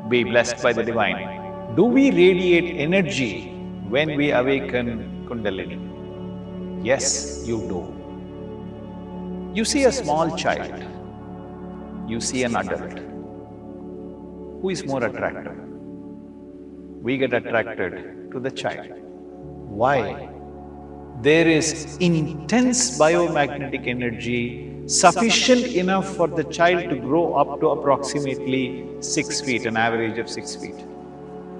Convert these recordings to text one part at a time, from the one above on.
Be blessed by the divine. Do we radiate energy when we awaken Kundalini? Yes, you do. You see a small child, you see an adult. Who is more attractive? We get attracted to the child. Why? There is intense biomagnetic energy sufficient enough for the child to grow up to approximately 6 feet, an average of 6 feet.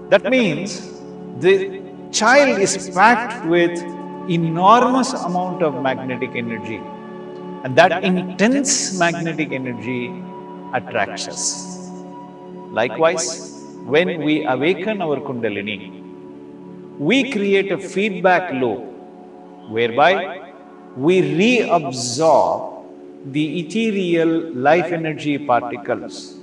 That means the child is packed with enormous amount of magnetic energy, and that intense magnetic energy attracts us. Likewise, when we awaken our Kundalini, we create a feedback loop whereby we reabsorb the ethereal life energy particles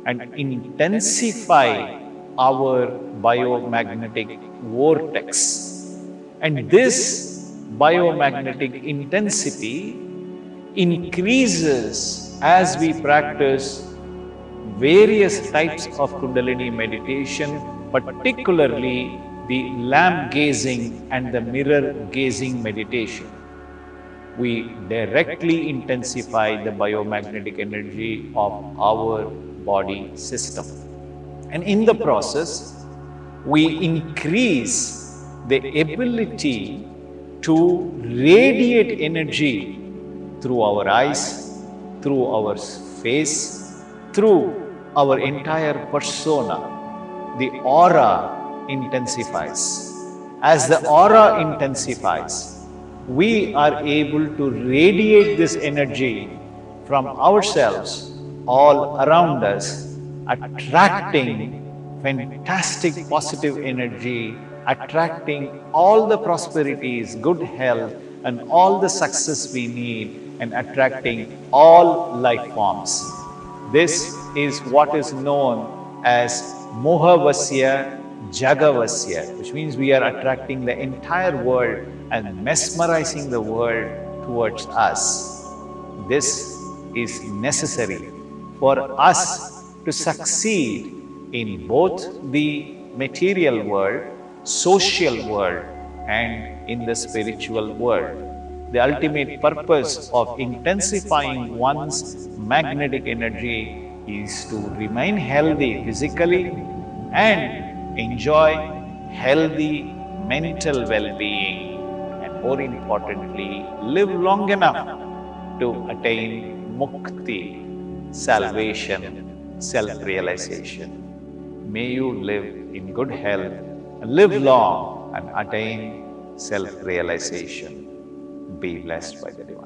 and intensify our biomagnetic vortex. And this biomagnetic intensity increases as we practice various types of Kundalini meditation, particularly the lamp gazing and the mirror gazing meditation. We directly intensify the biomagnetic energy of our body system. And in the process, we increase the ability to radiate energy through our eyes, through our face, through our entire persona. The aura intensifies. As the aura intensifies, we are able to radiate this energy from ourselves all around us, attracting fantastic positive energy, attracting all the prosperities, good health, and all the success we need, and attracting all life forms. This is what is known as Mohavasya Jagavasya, which means we are attracting the entire world and mesmerizing the world towards us. This is necessary for us to succeed in both the material world, social world, and in the spiritual world. The ultimate purpose of intensifying one's magnetic energy is to remain healthy physically and enjoy healthy mental well-being, and more importantly, live long enough to attain mukti, salvation, self-realization. May you live in good health, live long, and attain self-realization. Be blessed by the divine.